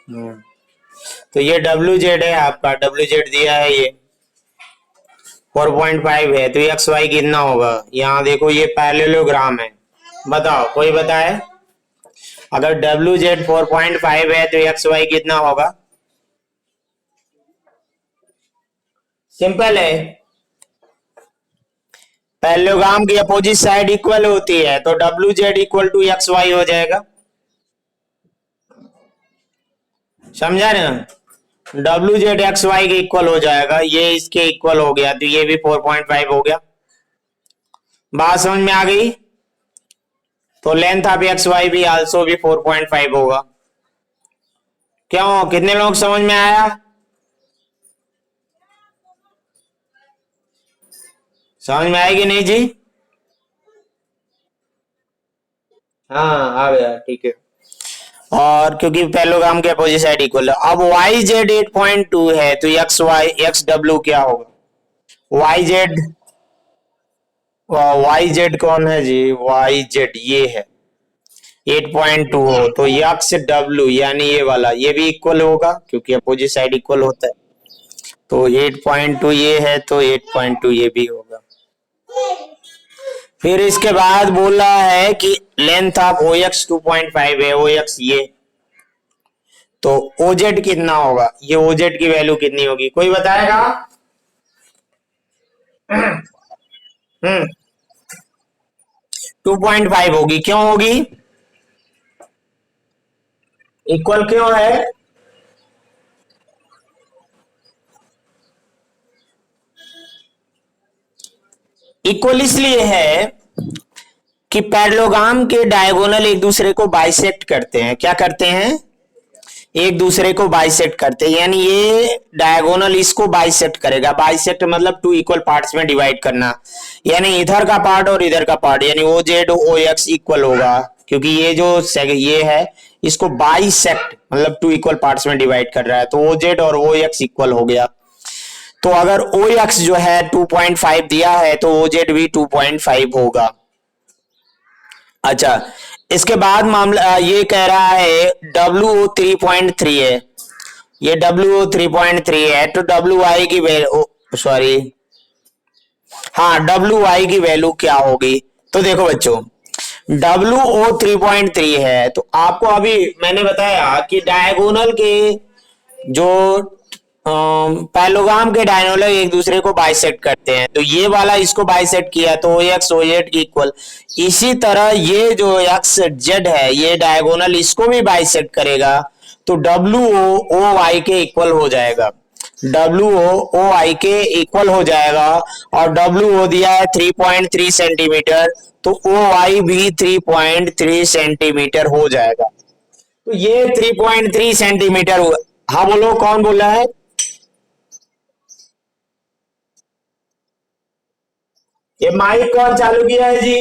हम्म, तो ये W Z है आपका, डब्ल्यू जेड दिया है ये 4.5 है, तो एक्स वाई कितना होगा? यहाँ देखो ये पैरेललोग्राम है, बताओ कोई बताए। अगर डब्ल्यू जेड 4.5 है तो एक्स वाई कितना होगा? सिंपल है, पैरेललोग्राम की अपोजिट साइड इक्वल होती है तो W Z equal to X Y हो जाएगा। समझा ना? डब्ल्यू जेड एक्स वाई के इक्वल हो जाएगा, ये इसके इक्वल हो गया तो ये भी 4.5 हो गया। बात समझ में आ गई? तो लेंथ ऑफ एक्स वाई भी आल्सो भी 4.5 होगा। क्यों, कितने लोग समझ में आया? समझ में आएगी नहीं जी? हाँ आ गया, ठीक है। और क्योंकि पैरेललोग्राम के अपोजिट साइड इक्वल है, अब वाई जेड 8.2 है तो एक्स वाई एक्स डब्ल्यू क्या होगा? वाई जेड, वाई जेड कौन है जी? वाई जेड ये है 8.2 हो तो एक्स डब्ल्यू यानी ये वाला ये भी इक्वल होगा क्योंकि अपोजिट साइड इक्वल होता है। तो 8.2 ये है तो 8.2 ये भी होगा। फिर इसके बाद बोल रहा है कि लेंथ ऑफ ओ एक्स 2.5 है, ओ एक्स ये, तो ओजेड कितना होगा? ये ओजेड की वैल्यू कितनी होगी, कोई बताएगा? हम्म 2.5 होगी, क्यों होगी? इक्वल क्यों है? इक्वल इसलिए है कि पैरेललोग्राम के डायगोनल एक दूसरे को बाइसेक्ट करते हैं। क्या करते हैं? एक दूसरे को बाइसेक्ट करते हैं, यानी ये डायगोनल इसको बाइसेक्ट करेगा। बाइसेक्ट मतलब टू इक्वल पार्ट्स में डिवाइड करना, यानी इधर का पार्ट और इधर का पार्ट, यानी O Z O X equal होगा क्योंकि ये जो ये है इसको बाइसेक्ट मतलब टू इक्वल पार्ट्स में डिवाइड कर रहा है, तो ओ जेड और ओ एक्स इक्वल हो गया। तो अगर ओ एक्स जो है 2.5 दिया है तो ओ जेड भी 2.5 होगा। अच्छा, इसके बाद मामला ये कह रहा है डब्ल्यू 3.3 है, ये डब्ल्यू 3.3 है तो डब्ल्यू आई की वैल्यू, सॉरी हाँ डब्ल्यू आई की वैल्यू क्या होगी? तो देखो बच्चों, डब्ल्यू ओ 3.3 है तो आपको अभी मैंने बताया कि डायगोनल के जो पैरेललोग्राम के डायगोनल एक दूसरे को बाइसेक्ट करते हैं, तो ये वाला इसको बाइसेक्ट किया तो ओ एक्स ओ जेड की इक्वल। इसी तरह ये जो एक्स जेड है ये डायगोनल इसको भी बाइसेक्ट करेगा तो डब्ल्यू ओ वाई के इक्वल हो जाएगा, डब्ल्यू ओ आई के इक्वल हो जाएगा। और डब्ल्यू ओ दिया है 3.3 सेंटीमीटर तो ओ आई भी 3.3 सेंटीमीटर हो जाएगा। तो ये 3.3 सेंटीमीटर हुआ। हाँ बोलो, कौन बोला है? ये माइक कौन चालू किया है जी?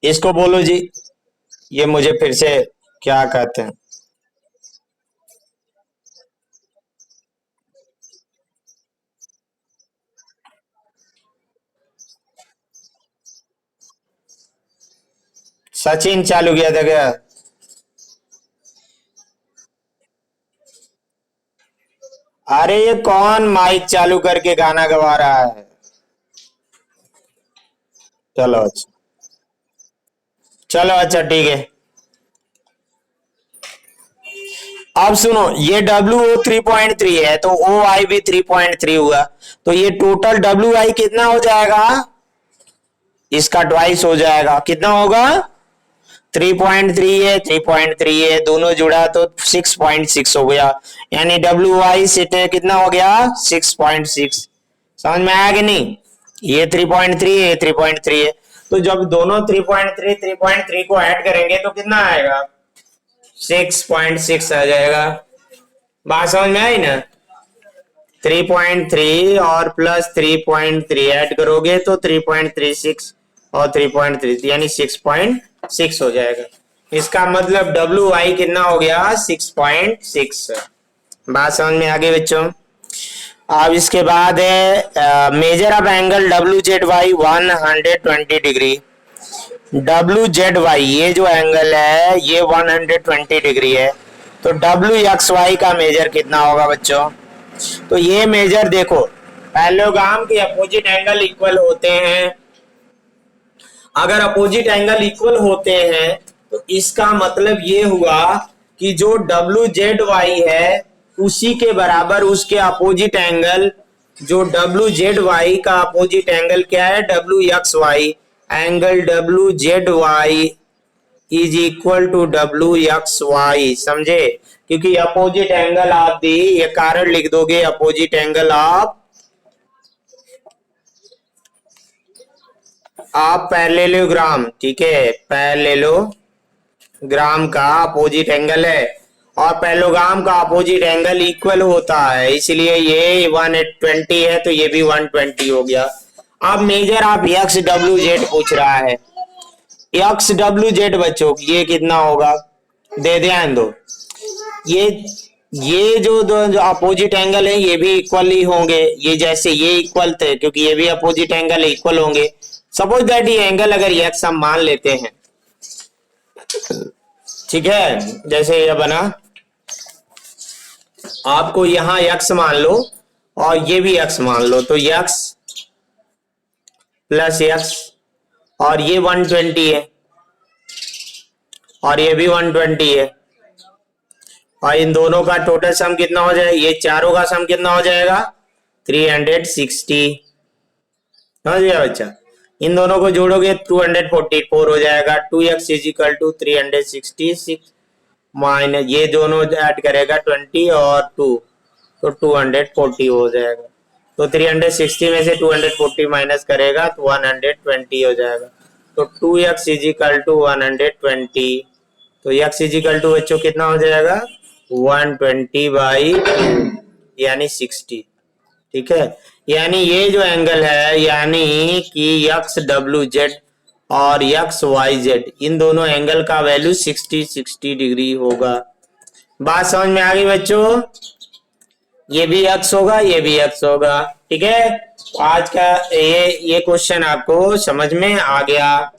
इसको बोलो जी, ये मुझे फिर से क्या कहते हैं? सचिन चालू किया था क्या? अरे ये कौन माइक चालू करके गाना गवा रहा है? चलो अच्छा, चलो अच्छा ठीक है। अब सुनो, ये डब्ल्यू 3.3 है तो ओ आई भी 3.3 हुआ, तो ये टोटल डब्ल्यू आई कितना हो जाएगा? इसका ट्वाइस हो जाएगा। कितना होगा? 3.3 है 3.3 है, दोनों जुड़ा तो 6.6 हो गया, यानी डब्ल्यू आई सेट कितना हो गया? 6.6। समझ में आया कि नहीं? ये 3.3 है 3.3 है, तो जब दोनों 3.3 3.3 को ऐड करेंगे तो कितना आएगा? 6.6 आ जाएगा। बात समझ में आई ना? 3.3 और प्लस 3.3 ऐड करोगे तो 3.36 और 3.3 यानी 6.6 हो जाएगा। इसका मतलब डब्ल्यू आई कितना हो गया? 6.6। बात समझ में आ गई बच्चों? अब इसके बाद है measure of angle W Z Y 120 degree. W Z Y, ये जो एंगल है ये 120 डिग्री है, तो डब्ल्यू एक्स वाई का मेजर कितना होगा बच्चों? तो ये मेजर देखो, पैरेललोग्राम के अपोजिट एंगल इक्वल होते हैं। अगर अपोजिट एंगल इक्वल होते हैं तो इसका मतलब ये हुआ कि जो डब्ल्यू जेड वाई है उसी के बराबर उसके अपोजिट एंगल, जो डब्ल्यू जेड वाई का अपोजिट एंगल क्या है? W X Y. Angle W Z Y is equal to W X Y, समझे? क्योंकि अपोजिट एंगल ऑफ दी, ये कारण लिख दोगे, अपोजिट एंगल ऑफ पैरेललोग्राम, ठीक है, पैरेललोग्राम का अपोजिट एंगल है और पैरेललोग्राम का अपोजिट एंगल इक्वल होता है, इसलिए ये 120 है तो ये भी 120 हो गया। अब मेजर आप एक्स डब्ल्यू जेड पूछ रहा है। एक्स डब्ल्यू जेड बच्चों ये कितना होगा? दे ध्यान दो, ये जो अपोजिट एंगल है ये भी इक्वल ही होंगे, ये जैसे ये इक्वल थे क्योंकि ये भी अपोजिट एंगल इक्वल होंगे। सपोज दैट ये एंगल अगर एक्स हम मान लेते हैं, ठीक है, जैसे ये बना, आपको यहां एक्स मान लो और ये भी एक्स मान लो, तो एक्स प्लस एक्स, और ये 120 है और ये भी 120 है, और इन दोनों का टोटल सम कितना हो जाएगा? ये चारों का सम कितना हो जाएगा? 360। समझ गया बच्चा? इन दोनों को जोड़ोगे 244 हो जाएगा। 2x is equal to 366 minus ये दोनों ऐड करेगा 20 और 2, तो 240 हो जाएगा। तो 360 में से 240 माइनस करेगा तो 120 हो जाएगा। तो 2x इज इक्वल टू 120, तो x इज इक्वल टू बच्चों कितना हो जाएगा? 120/2 यानी 60, ठीक है। यानी ये जो एंगल है, यानी कि एक्स डब्ल्यू जेड और एक्स वाई जेड, इन दोनों एंगल का वैल्यू 60 डिग्री होगा। बात समझ में आ गई बच्चों? ये भी एक्स होगा, ये भी एक्स होगा, ठीक है। आज का ये क्वेश्चन आपको समझ में आ गया।